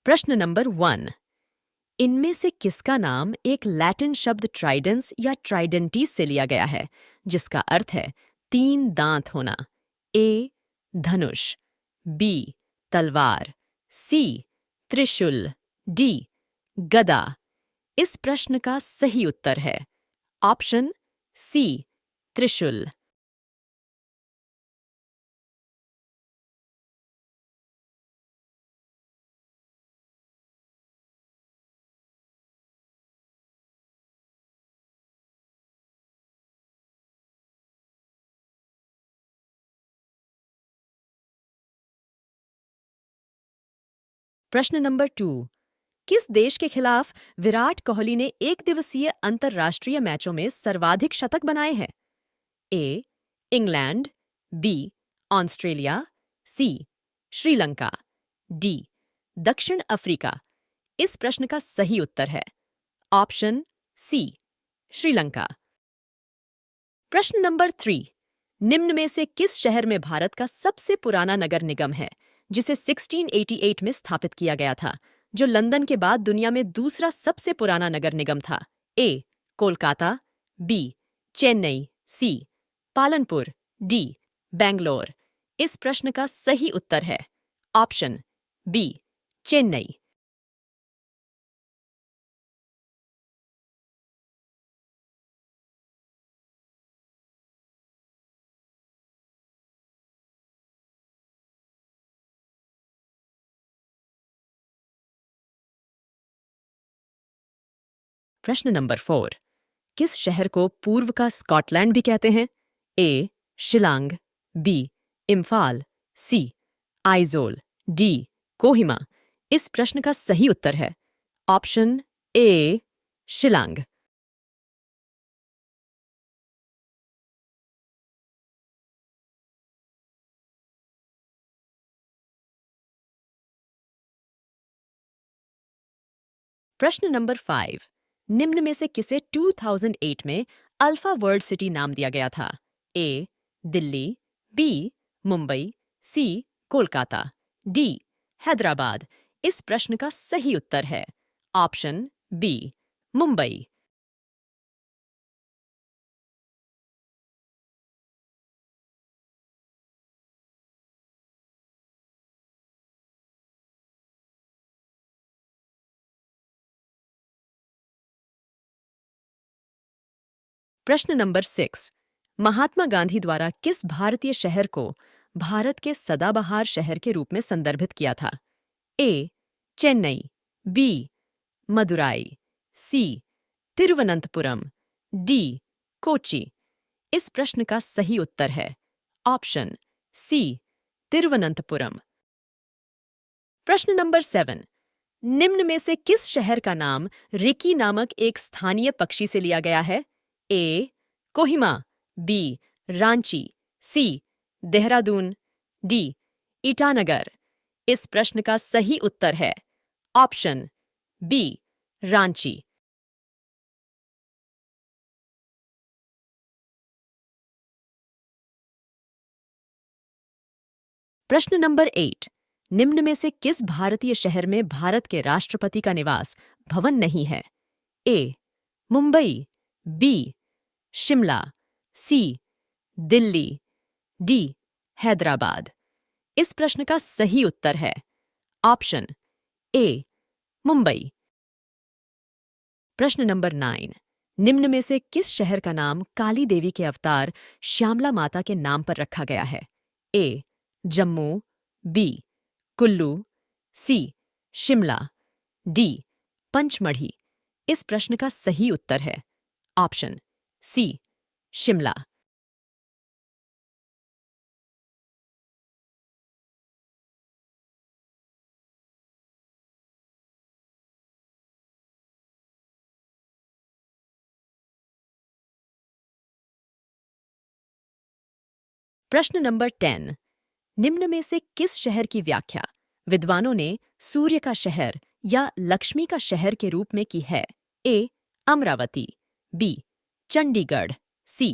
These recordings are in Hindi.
प्रश्न नंबर 1। इनमें से किसका नाम एक लैटिन शब्द ट्राइडेंस या ट्राइडेंटिस से लिया गया है, जिसका अर्थ है 3 दांत होना? ए धनुष, बी तलवार, सी त्रिशूल, डी गदा। इस प्रश्न का सही उत्तर है ऑप्शन सी त्रिशूल। प्रश्न नंबर 2। किस देश के खिलाफ विराट कोहली ने एक दिवसीय अंतर्राष्ट्रीय मैचों में सर्वाधिक शतक बनाए हैं? A England, B Australia, C Sri Lanka, D दक्षिण अफ्रीका। इस प्रश्न का सही उत्तर है ऑप्शन सी श्रीलंका। प्रश्न नंबर 3। निम्न में से किस शहर में भारत का सबसे पुराना नगर निगम है, जिसे 1688 में स्थापित किया गया था, जो लंदन के बाद दुनिया में दूसरा सबसे पुराना नगर निगम था? ए कोलकाता, बी चेन्नई, सी पालनपुर, डी बेंगलोर। इस प्रश्न का सही उत्तर है ऑप्शन बी चेन्नई। प्रश्न नंबर 4। किस शहर को पूर्व का स्कॉटलैंड भी कहते हैं? ए शिलांग, बी इम्फाल, सी आइजोल, डी कोहिमा। इस प्रश्न का सही उत्तर है ऑप्शन ए शिलांग। प्रश्न नंबर 5। निम्न में से किसे 2008 में अल्फा वर्ल्ड सिटी नाम दिया गया था? ए दिल्ली, बी मुंबई, सी कोलकाता, डी हैदराबाद। इस प्रश्न का सही उत्तर है ऑप्शन बी मुंबई। प्रश्न नंबर 6। महात्मा गांधी द्वारा किस भारतीय शहर को भारत के सदाबहार शहर के रूप में संदर्भित किया था? ए चेन्नई, बी मदुराई, सी तिरुवनंतपुरम, डी कोची। इस प्रश्न का सही उत्तर है ऑप्शन सी तिरुवनंतपुरम। प्रश्न नंबर 7। निम्न में से किस शहर का नाम रिकी नामक एक स्थानीय पक्षी से लिया गया है? ए कोहिमा, बी रांची, सी देहरादून, डी ईटानगर। इस प्रश्न का सही उत्तर है ऑप्शन बी रांची। प्रश्न नंबर 8। निम्न में से किस भारतीय शहर में भारत के राष्ट्रपति का निवास भवन नहीं है? ए मुंबई, बी शिमला, सी दिल्ली, डी हैदराबाद। इस प्रश्न का सही उत्तर है ऑप्शन ए मुंबई। प्रश्न नंबर 9। निम्न में से किस शहर का नाम काली देवी के अवतार श्यामला माता के नाम पर रखा गया है? A Jammu, B Kullu, C Shimla, D Pachmarhi. इस प्रश्न का सही उत्तर है ऑप्शन सी शिमला। प्रश्न नंबर 10। निम्न में से किस शहर की व्याख्या विद्वानों ने सूर्य का शहर या लक्ष्मी का शहर के रूप में की है? ए अमरावती, बी चंडीगढ़, सी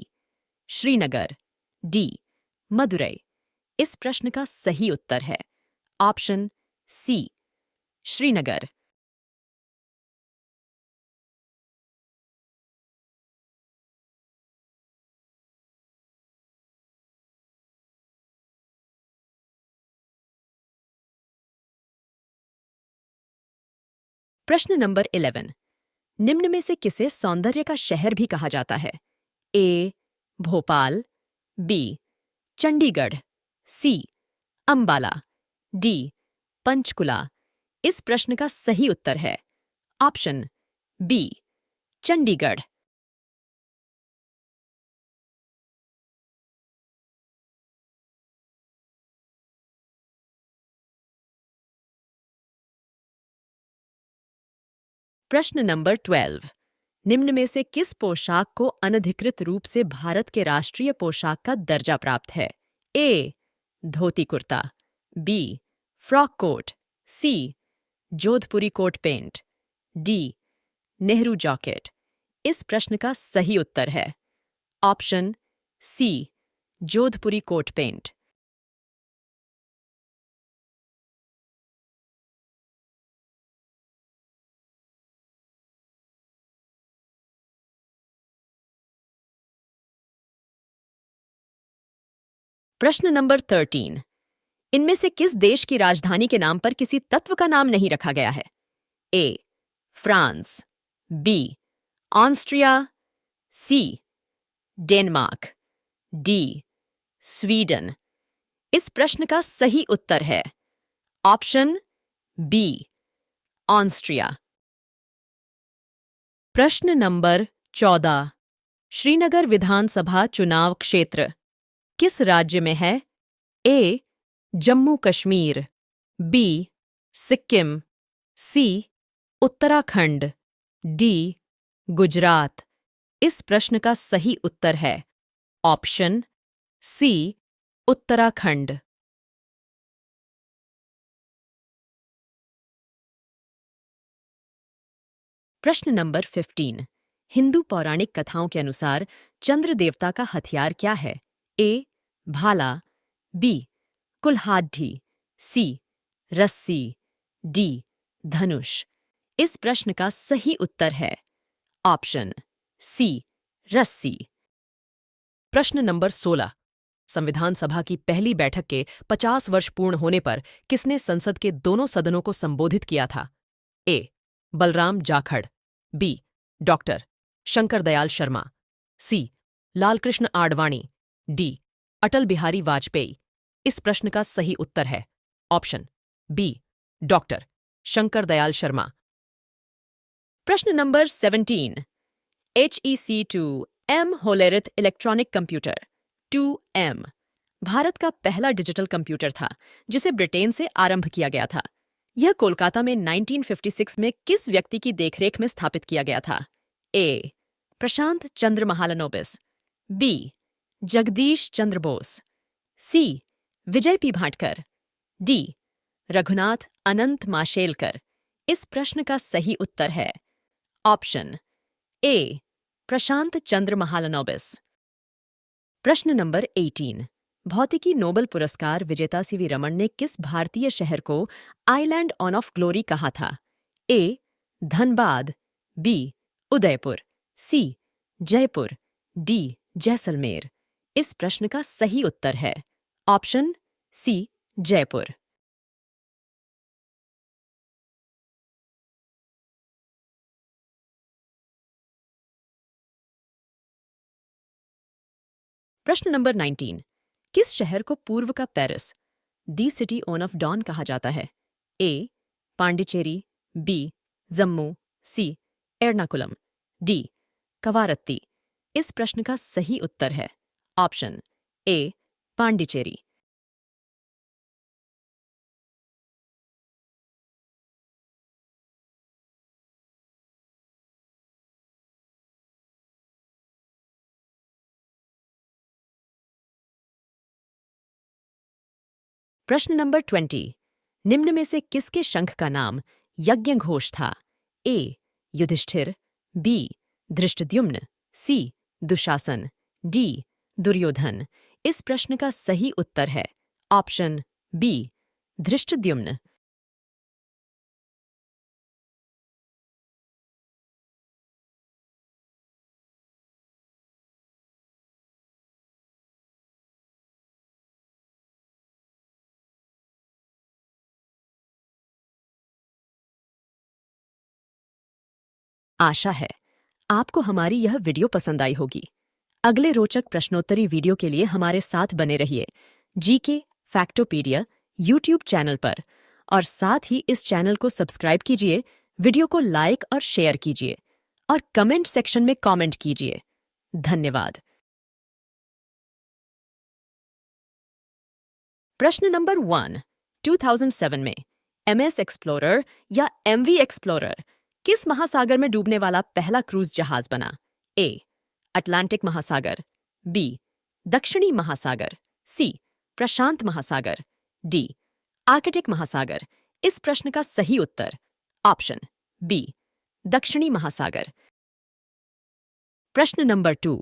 श्रीनगर, डी मदुरई। इस प्रश्न का सही उत्तर है ऑप्शन सी श्रीनगर। प्रश्न नंबर 11। निम्न में से किसे सौंदर्य का शहर भी कहा जाता है? ए भोपाल, बी चंडीगढ़, सी अंबाला, डी पंचकुला। इस प्रश्न का सही उत्तर है ऑप्शन बी चंडीगढ़। प्रश्न नंबर 12। निम्न में से किस पोशाक को अनधिकृत रूप से भारत के राष्ट्रीय पोशाक का दर्जा प्राप्त है? A dhoti kurta, B frock coat, C Jodhpuri coat pant, D Nehru jacket. इस प्रश्न का सही उत्तर है option C Jodhpuri coat pant. प्रश्न नंबर 13। इनमें से किस देश की राजधानी के नाम पर किसी तत्व का नाम नहीं रखा गया है? A France, B Austria, C Denmark, D Sweden. इस प्रश्न का सही उत्तर है ऑप्शन बी ऑस्ट्रिया। प्रश्न नंबर 14। श्रीनगर विधानसभा चुनाव क्षेत्र किस राज्य में है? A Jammu Kashmir, B Sikkim, C Uttarakhand, D Gujarat. इस प्रश्न का सही उत्तर है ऑप्शन सी उत्तराखंड। प्रश्न नंबर 15। हिंदू पौराणिक कथाओं के अनुसार चंद्र देवता का हथियार क्या है? ए भाला, बी कुल्हाड़ी, सी रस्सी, डी धनुष। इस प्रश्न का सही उत्तर है ऑप्शन सी रस्सी। प्रश्न नंबर 16। संविधान सभा की पहली बैठक के 50 वर्ष पूर्ण होने पर किसने संसद के दोनों सदनों को संबोधित किया था? A Balram Jakhar, B doctor Shankar Dayal Sharma, C Lal Krishna Advani, D Atal Bihari Vajpayee. इस प्रश्न का सही उत्तर है option B doctor Shankar Dayal Sharma. प्रश्न नंबर 17। HEC2 M Hollerith electronic computer 2M Bharat का पहला डिजिटल कंप्यूटर था जिसे ब्रिटेन से आरंभ किया गया था। यह कोलकाता में 1956 में किस व्यक्ति की देखरेख में स्थापित किया गया था? ए प्रशांत चंद्र महालनोबिस, बी जगदीश चंद्र बोस, सी विजय पी भाटकर, डी रघुनाथ अनंत माशेलकर। इस प्रश्न का सही उत्तर है ऑप्शन ए प्रशांत चंद्र महालनोबिस। प्रश्न नंबर 18। भौतिकी नोबेल पुरस्कार विजेता सीवी रमन ने किस भारतीय शहर को आइलैंड ऑन ऑफ ग्लोरी कहा था? ए धनबाद, बी उदयपुर, सी जयपुर, डी जैसलमेर। इस प्रश्न का सही उत्तर है ऑप्शन सी जयपुर। प्रश्न नंबर 19। किस शहर को पूर्व का Paris the city on of dawn कहा जाता है? A Pondicherry, B Jammu, C Ernakulam, D Kavaratti. इस प्रश्न का सही उत्तर है ऑप्शन ए पांडिचेरी। प्रश्न नंबर 20। निम्न में से किसके शंख का नाम यज्ञ घोष था? ए युधिष्ठिर, बी धृष्टद्युम्न, सी दुशासन, डी दुर्योधन। इस प्रश्न का सही उत्तर है ऑप्शन बी धृष्टद्युम्न। आशा है आपको हमारी यह वीडियो पसंद आई होगी। अगले रोचक प्रश्नोत्तरी वीडियो के लिए हमारे साथ बने रहिए जीके फैक्टोपीडिया यूट्यूब चैनल पर, और साथ ही इस चैनल को सब्सक्राइब कीजिए, वीडियो को लाइक और शेयर कीजिए और कमेंट सेक्शन में कमेंट कीजिए। धन्यवाद। प्रश्न नंबर 1, 2007 में MS एक्सप्लोरर या MV एक्सप्लोरर किस महासागर में डूबने वाला पहला क्रूज जहाज बना? ए. अटलांटिक महासागर, बी. दक्षिणी महासागर, सी. प्रशांत महासागर, डी. आर्कटिक महासागर। इस प्रश्न का सही उत्तर ऑप्शन बी, दक्षिणी महासागर। प्रश्न नंबर 2,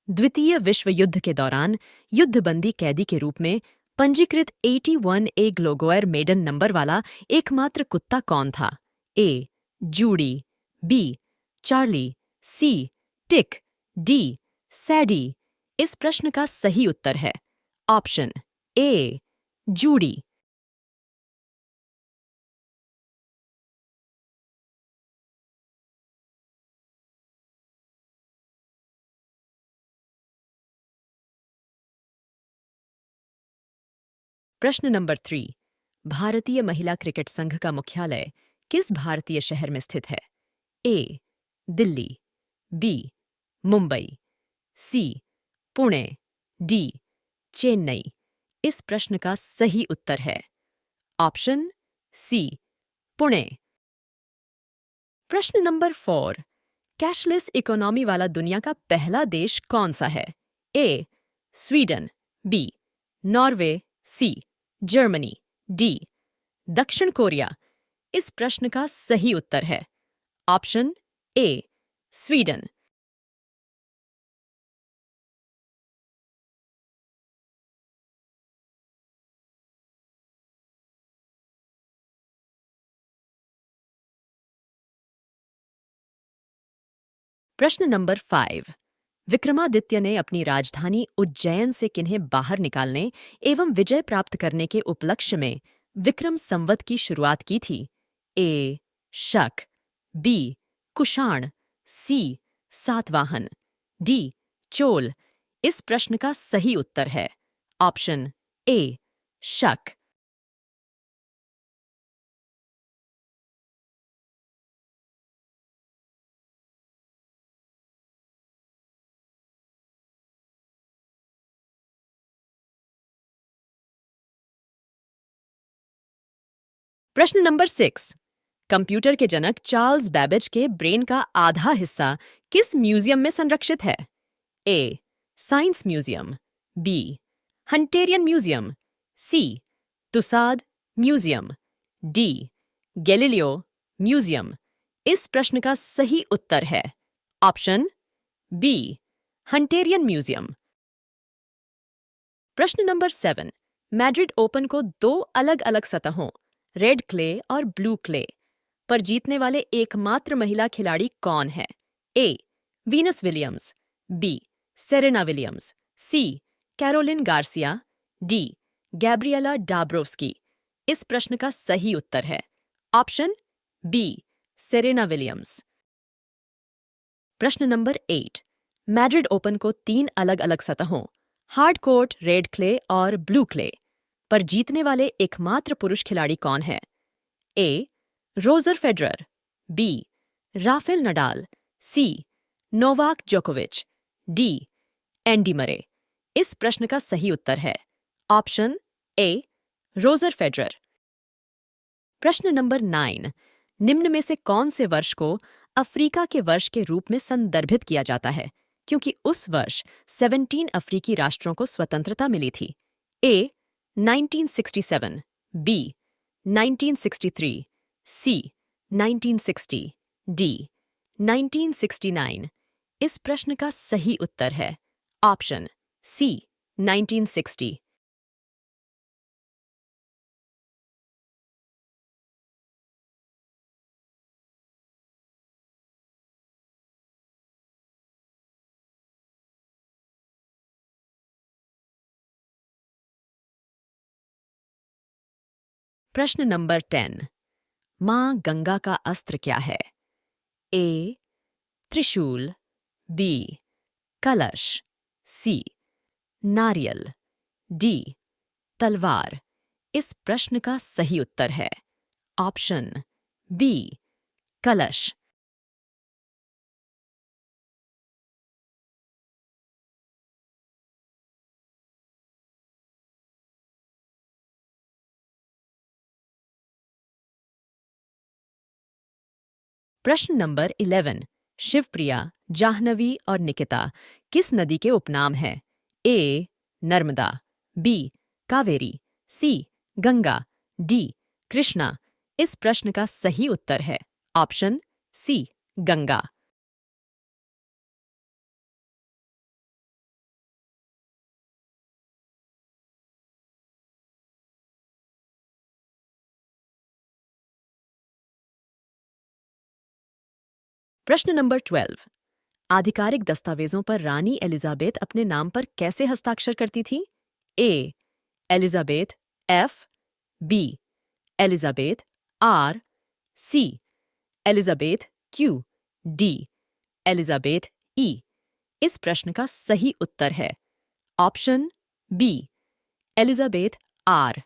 द्वितीय विश्व युद्ध के दौरान युद्धबंदी कैदी के रूप में पंजीकृत 81A ग्लोगोयर मेडन नंबर वाला एकमात्र कुत्ता कौन था? A. Judy, B. Charlie, C. Tick, D. Sadie. इस प्रश्न का सही उत्तर है ऑप्शन ए, जूडी। प्रश्न नंबर 3, भारतीय महिला क्रिकेट संघ का मुख्यालय किस भारतीय शहर में स्थित है? ए. दिल्ली, बी. मुंबई, सी. पुणे, डी. चेन्नई। इस प्रश्न का सही उत्तर है ऑप्शन सी, पुणे। प्रश्न नंबर 4, कैशलेस इकोनॉमी वाला दुनिया का पहला देश कौन सा है? A. Sweden, B. Norway, C. Germany, D. दक्षिण कोरिया। इस प्रश्न का सही उत्तर है ऑप्शन ए, स्वीडन। प्रश्न नंबर 5, विक्रमादित्य ने अपनी राजधानी उज्जैन से किन्हें बाहर निकालने एवं विजय प्राप्त करने के उपलक्ष्य में विक्रम संवत की शुरुआत की थी? ए. शक, बी. कुषाण, सी. सातवाहन, डी. चोल। इस प्रश्न का सही उत्तर है ऑप्शन ए, शक। प्रश्न नंबर 6, कंप्यूटर के जनक चार्ल्स बैबेज के ब्रेन का आधा हिस्सा किस म्यूजियम में संरक्षित है? A. Science museum, B. Hunterian museum, C. Tussaud museum, D. Galileo museum. इस प्रश्न का सही उत्तर है ऑप्शन बी, हंटेरियन म्यूजियम। प्रश्न नंबर 7, मैड्रिड ओपन को 2 अलग अलग सतहों, रेड क्ले और ब्लू क्ले, पर जीतने वाले एकमात्र महिला खिलाड़ी कौन है? A. Venus Williams, B. Serena Williams, C. Caroline Garcia, D. Gabriela Dabrowski. इस प्रश्न का सही उत्तर है ऑप्शन बी, सेरेना विलियम्स। प्रश्न नंबर 8, मैड्रिड ओपन को 3 अलग अलग सतहों, हार्ड कोर्ट, रेड क्ले और ब्लू क्ले, पर जीतने वाले एकमात्र पुरुष खिलाड़ी कौन है? A. Roger Federer, B. Rafael Nadal, C. Novak जोकोविच, डी. Andy Murray. इस प्रश्न का सही उत्तर है ऑप्शन ए, रोजर फेडरर। प्रश्न नंबर 9, निम्न में से कौन से वर्ष को अफ्रीका के वर्ष के रूप में संदर्भित किया जाता है, क्योंकि उस वर्ष 17 अफ्रीकी राष्ट्रों को स्वतंत्रता मिली थी? ए. 1967, बी. 1963, सी. 1960, डी. 1969। इस प्रश्न का सही उत्तर है ऑप्शन सी, 1960। प्रश्न नंबर 10, मां गंगा का अस्त्र क्या है? ए. त्रिशूल, बी कलश, सी नारियल, डी तलवार। इस प्रश्न का सही उत्तर है ऑप्शन बी कलश। प्रश्न नंबर 11। शिवप्रिया, जाह्नवी और निकिता किस नदी के उपनाम हैं? ए नर्मदा, बी कावेरी, सी गंगा, डी कृष्णा। इस प्रश्न का सही उत्तर है ऑप्शन सी गंगा। प्रश्न नंबर 12। आधिकारिक दस्तावेजों पर रानी एलिजाबेथ अपने नाम पर कैसे हस्ताक्षर करती थी? A Elizabeth, F, B Elizabeth, R, C Elizabeth, Q, D Elizabeth, E. इस प्रश्न का सही उत्तर है ऑप्शन बी एलिजाबेथ, आर।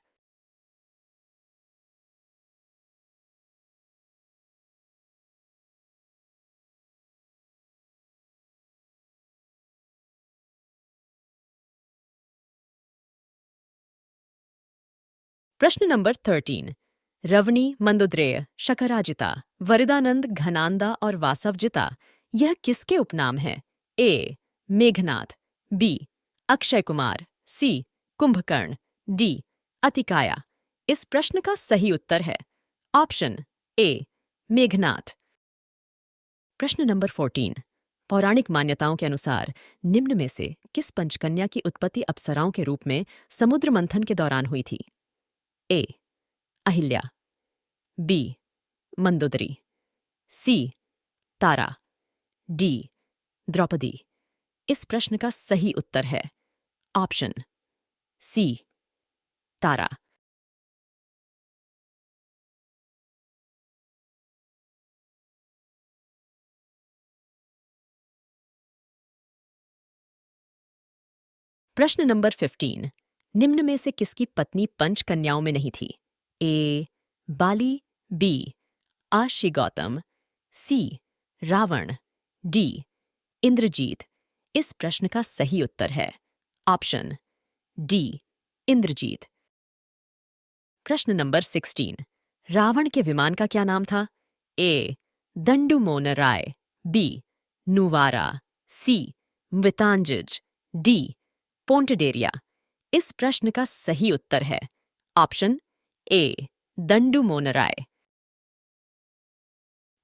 प्रश्न नंबर 13। रवनी, मंदोदरेय, शकराजिता, वरदानंद, घनांदा और वासवजिता यह किसके उपनाम हैं? A Meghnath, B Akshay Kumar, C Kumbhakarna, D Atikaya. इस प्रश्न का सही उत्तर है ऑप्शन ए मेघनाथ। प्रश्न नंबर 14। पौराणिक मान्यताओं के अनुसार निम्न में से किस पंचकन्या की उत्पत्ति अप्सराओं के रूप में समुद्र मंथन के दौरान हुई थी? ए अहिल्या, बी मंदोदरी, सी तारा, डी द्रौपदी। इस प्रश्न का सही उत्तर है ऑप्शन सी तारा। प्रश्न नंबर 15। निम्न में से किसकी पत्नी पंच कन्याओं में नहीं थी? ए बाली, बी आशी गौतम, सी रावण, डी इंद्रजीत। इस प्रश्न का सही उत्तर है ऑप्शन डी इंद्रजीत। प्रश्न नंबर 16। रावण के विमान का क्या नाम था? ए दंडुमोनराय, बी नुवारा, सी वितांजज, डी पोंटडेरिया। इस प्रश्न का सही उत्तर है ऑप्शन ए दंडुमोनराय।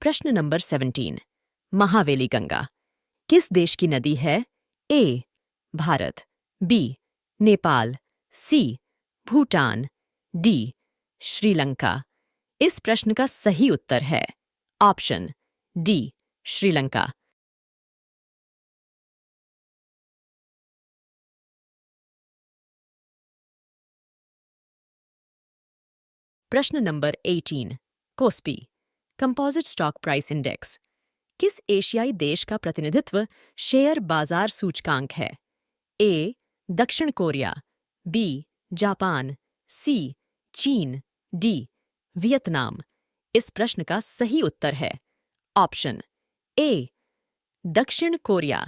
प्रश्न नंबर 17। महावेली गंगा किस देश की नदी है? ए भारत, बी नेपाल, सी भूटान, डी श्रीलंका। इस प्रश्न का सही उत्तर है ऑप्शन डी श्रीलंका। प्रश्न नंबर 18। KOSPI composite stock price index किस एशियाई देश का प्रतिनिधित्व शेयर बाजार सूचकांक है? ए दक्षिण कोरिया, बी जापान, सी चीन, डी वियतनाम। इस प्रश्न का सही उत्तर है ऑप्शन ए दक्षिण कोरिया।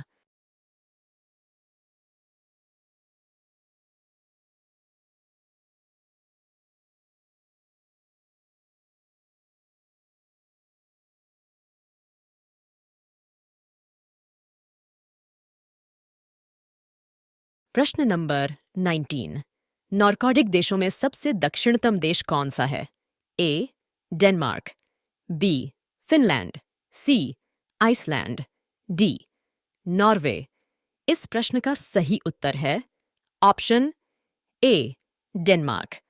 प्रश्न नंबर 19। नॉर्कॉडिक देशों में सबसे दक्षिणतम देश कौन सा है? ए डेनमार्क, बी फिनलैंड, सी आइसलैंड, डी नॉर्वे। इस प्रश्न का सही उत्तर है ऑप्शन ए डेनमार्क।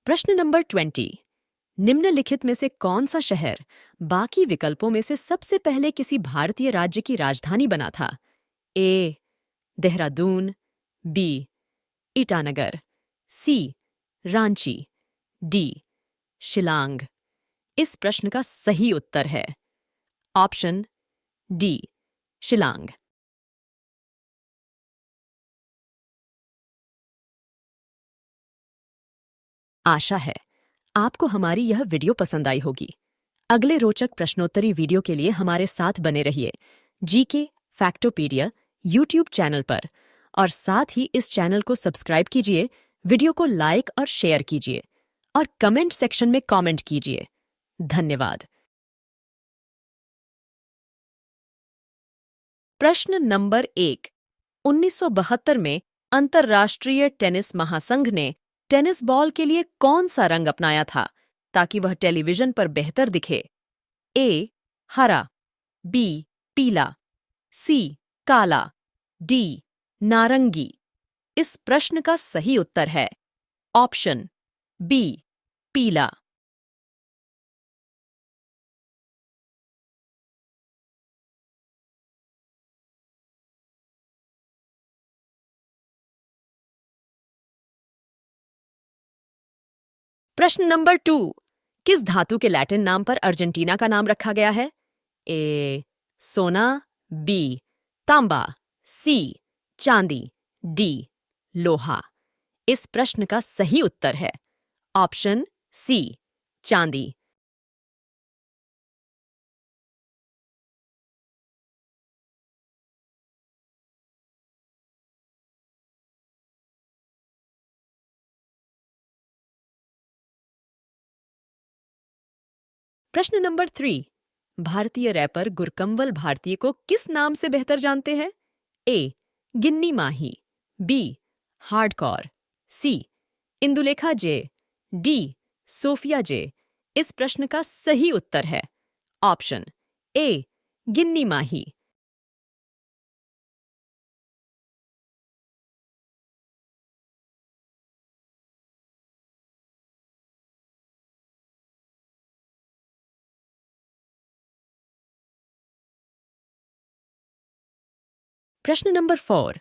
प्रश्न नंबर 20। निम्नलिखित में से कौन सा शहर बाकी विकल्पों में से सबसे पहले किसी भारतीय राज्य की राजधानी बना था? ए. देहरादून, बी. ईटानगर, सी. रांची, डी. शिलांग। इस प्रश्न का सही उत्तर है ऑप्शन डी, शिलांग। आशा है आपको हमारी यह वीडियो पसंद आई होगी। अगले रोचक प्रश्नोत्तरी वीडियो के लिए हमारे साथ बने रहिए जीके फैक्टोपीडिया यूट्यूब चैनल पर, और साथ ही इस चैनल को सब्सक्राइब कीजिए, वीडियो को लाइक और शेयर कीजिए और कमेंट सेक्शन में कमेंट कीजिए। धन्यवाद। प्रश्न नंबर 1। 1972 में अंतर्राष्ट्रीय टेनिस महासंघ ने टेनिस बॉल के लिए कौन सा रंग अपनाया था ताकि वह टेलीविजन पर बेहतर दिखे? ए. हरा, बी. पीला, सी. काला, डी. नारंगी। इस प्रश्न का सही उत्तर है ऑप्शन बी, पीला। प्रश्न नंबर 2। किस धातु के लैटिन नाम पर अर्जेंटीना का नाम रखा गया है? ए. सोना, बी. तांबा, सी. चांदी, डी. लोहा। इस प्रश्न का सही उत्तर है ऑप्शन सी, चांदी। प्रश्न नंबर 3। भारतीय रैपर गुरकंवल भारतीय को किस नाम से बेहतर जानते हैं? ए. गिन्नी माही, बी. हार्डकॉर, सी. इंदुलेखा जे, डी. सोफिया जे। इस प्रश्न का सही उत्तर है ऑप्शन ए, गिन्नी माही। प्रश्न नंबर 4।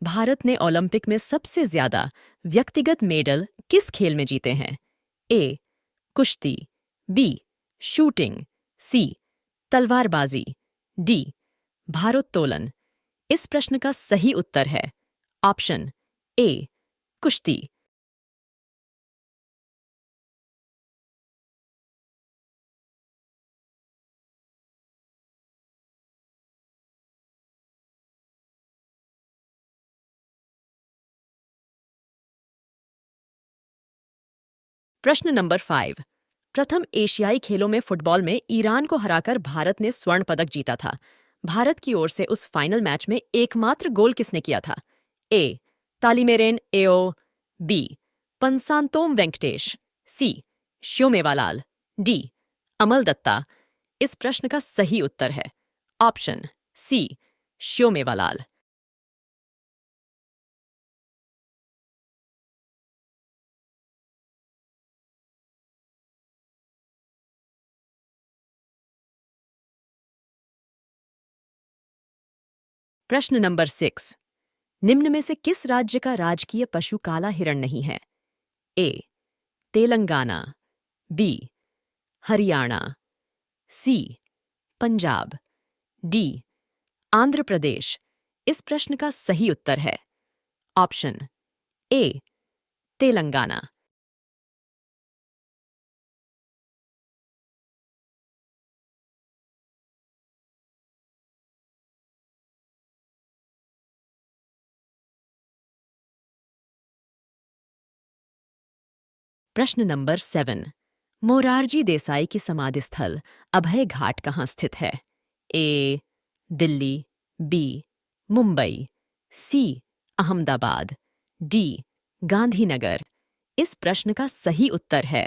भारत ने ओलंपिक में सबसे ज्यादा व्यक्तिगत मेडल किस खेल में जीते हैं? ए. कुश्ती, बी. शूटिंग, सी. तलवारबाजी, डी. भारोत्तोलन। इस प्रश्न का सही उत्तर है ऑप्शन ए, कुश्ती। प्रश्न नंबर 5। प्रथम एशियाई खेलों में फुटबॉल में ईरान को हराकर भारत ने स्वर्ण पदक जीता था। भारत की ओर से उस फाइनल मैच में एकमात्र गोल किसने किया था? ए. तालिमेरेन एओ, बी. पंसांतोम वेंकटेश, सी. श्योमेवालाल, डी. अमल दत्ता। इस प्रश्न का सही उत्तर है ऑप्शन सी, श्योमेवालाल। प्रश्न नंबर 6। निम्न में से किस राज्य का राजकीय पशु काला हिरण नहीं है? ए. तेलंगाना, बी. हरियाणा, सी. पंजाब, डी. आंध्र प्रदेश। इस प्रश्न का सही उत्तर है ऑप्शन ए, तेलंगाना। प्रश्न नंबर 7। मोरारजी देसाई की समाधि स्थल अभय घाट कहाँ स्थित है? ए. दिल्ली, बी. मुंबई, सी. अहमदाबाद, डी. गांधीनगर। इस प्रश्न का सही उत्तर है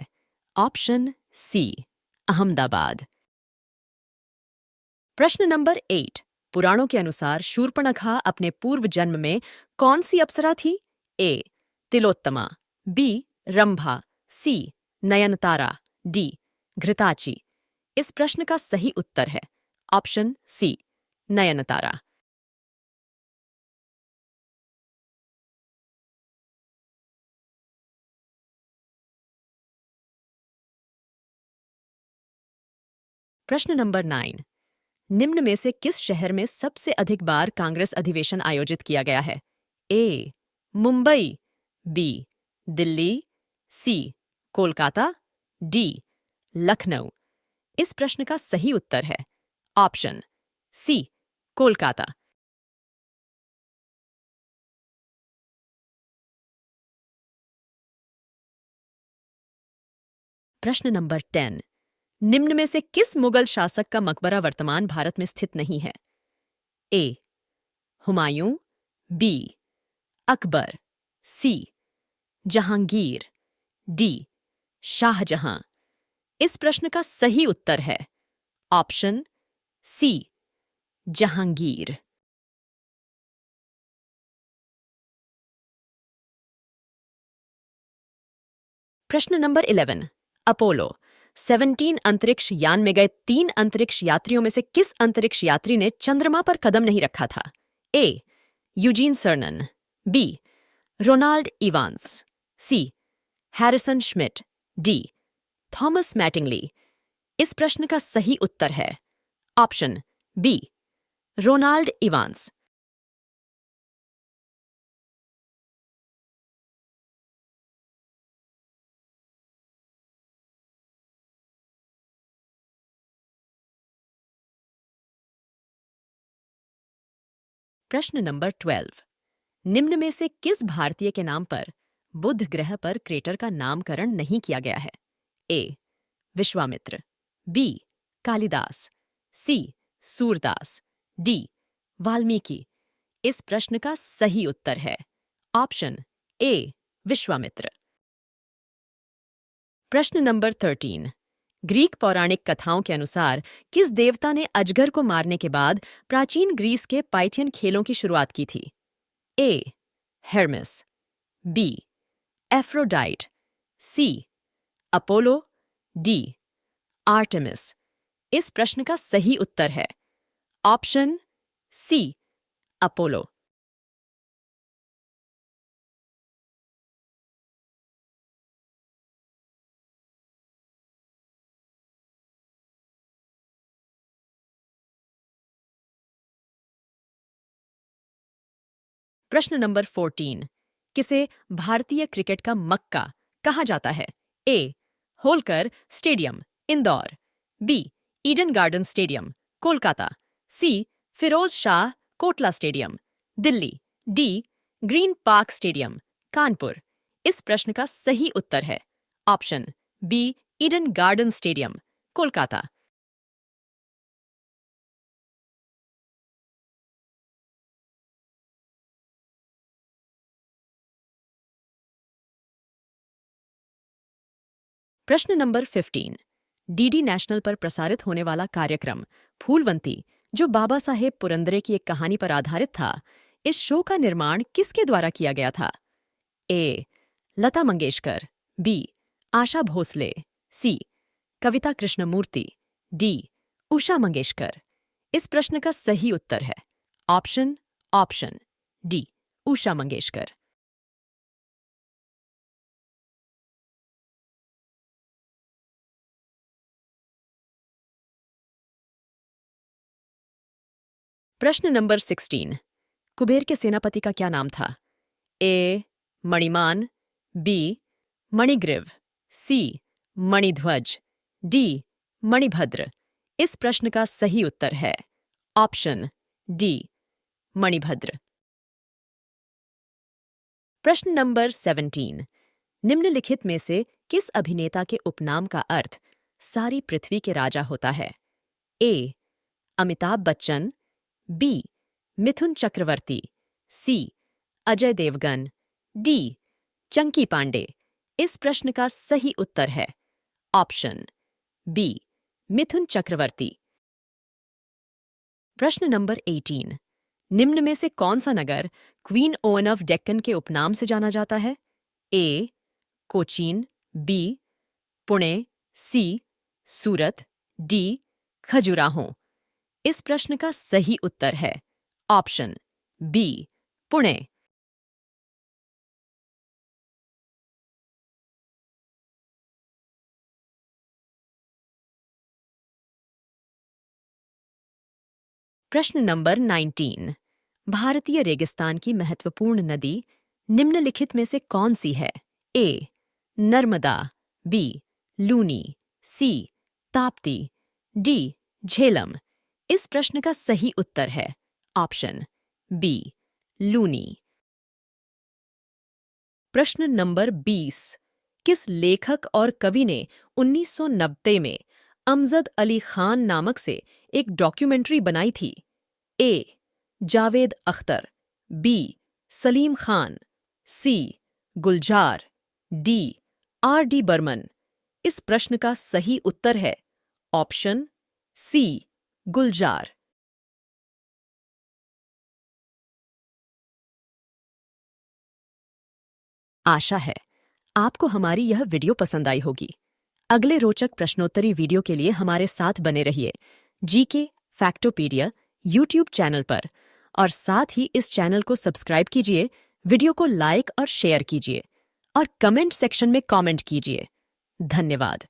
ऑप्शन सी, अहमदाबाद। प्रश्न नंबर 8। पुराणों के अनुसार शूर्पणखा अपने पूर्व जन्म में कौन सी अप्सरा थी? ए. तिलोत्तमा, बी. रंभा, सी. नयनतारा, डी घृताची? इस प्रश्न का सही उत्तर है ऑप्शन सी नयनतारा। प्रश्न नंबर 9, निम्न में से किस शहर में सबसे अधिक बार कांग्रेस अधिवेशन आयोजित किया गया है? ए मुंबई, बी दिल्ली, सी कोलकाता, डी लखनऊ? इस प्रश्न का सही उत्तर है ऑप्शन सी कोलकाता। प्रश्न नंबर 10, निम्न में से किस मुगल शासक का मकबरा वर्तमान भारत में स्थित नहीं है? ए हुमायूं, बी अकबर, सी जहांगीर, डी शाहजहां? इस प्रश्न का सही उत्तर है ऑप्शन सी जहांगीर। प्रश्न नंबर 11, अपोलो 17 अंतरिक्ष यान में गए 3 अंतरिक्ष यात्रियों में से किस अंतरिक्ष यात्री ने चंद्रमा पर कदम नहीं रखा था? A Eugene Cernan, B Ronald Evans, C Harrison Schmitt, D Thomas Mattingly? इस प्रश्न का सही उत्तर है ऑप्शन बी रोनाल्ड इवांस। प्रश्न नंबर 12, निम्न में से किस भारतीय के नाम पर बुध ग्रह पर क्रेटर का नामकरण नहीं किया गया है? ए विश्वामित्र, बी कालिदास, सी सूरदास, डी वाल्मीकि? इस प्रश्न का सही उत्तर है ऑप्शन ए विश्वामित्र। प्रश्न नंबर 13, ग्रीक पौराणिक कथाओं के अनुसार किस देवता ने अजगर को मारने के बाद प्राचीन ग्रीस के पाइथियन खेलों की शुरुआत की थी? A Hermes, B Aphrodite, C Apollo, D Artemis? इस प्रश्न का सही उत्तर है ऑप्शन सी अपोलो। प्रश्न नंबर 14, किसे भारतीय क्रिकेट का मक्का कहा जाता है? A Holkar stadium Indore, B Eden Garden stadium Kolkata, C Firoz Shah Kotla stadium Delhi, D Green Park stadium Kanpur? इस प्रश्न का सही उत्तर है option B Eden Garden stadium Kolkata. प्रश्न नंबर 15, डीडी नेशनल पर प्रसारित होने वाला कार्यक्रम फूलवंती, जो बाबा साहेब पुरंदरे की एक कहानी पर आधारित था, इस शो का निर्माण किसके द्वारा किया गया था? ए लता मंगेशकर, बी आशा भोसले, सी कविता कृष्णमूर्ति, डी उषा मंगेशकर? इस प्रश्न का सही उत्तर है ऑप्शन डी उषा मंगेशकर। प्रश्न नंबर 16, कुबेर के सेनापति का क्या नाम था? ए मणिमान, बी मणिग्रीव, सी मणिध्वज, डी मणिभद्र? इस प्रश्न का सही उत्तर है ऑप्शन डी मणिभद्र। प्रश्न नंबर 17, निम्नलिखित में से किस अभिनेता के उपनाम का अर्थ सारी पृथ्वी के राजा होता है? ए अमिताभ बच्चन, बी मिथुन चक्रवर्ती, सी अजय देवगन, डी चंकी पांडे? इस प्रश्न का सही उत्तर है ऑप्शन बी मिथुन चक्रवर्ती। प्रश्न नंबर 18, निम्न में से कौन सा नगर क्वीन ओवन ऑफ डेक्कन के उपनाम से जाना जाता है? ए कोचीन, बी पुणे, सी सूरत, डी खजुराहो। इस प्रश्न का सही उत्तर है ऑप्शन बी पुणे। प्रश्न नंबर 19। भारतीय रेगिस्तान की महत्वपूर्ण नदी निम्नलिखित में से कौन सी है? ए नर्मदा, बी लूनी, सी ताप्ती, डी झेलम। इस प्रश्न का सही उत्तर है ऑप्शन बी लूनी। प्रश्न नंबर 20। किस लेखक और कवि ने 1990 में अमजद अली खान नामक से एक डॉक्यूमेंट्री बनाई थी? ए जावेद अख्तर, बी सलीम खान, सी गुलजार, डी आर डी बर्मन। इस प्रश्न का सही उत्तर है ऑप्शन सी गुलजार। आशा है आपको हमारी यह वीडियो पसंद आई होगी। अगले रोचक प्रश्नोत्तरी वीडियो के लिए हमारे साथ बने रहिए जीके फैक्टोपीडिया यूट्यूब चैनल पर, और साथ ही इस चैनल को सब्सक्राइब कीजिए, वीडियो को लाइक और शेयर कीजिए और कमेंट सेक्शन में कमेंट कीजिए। धन्यवाद।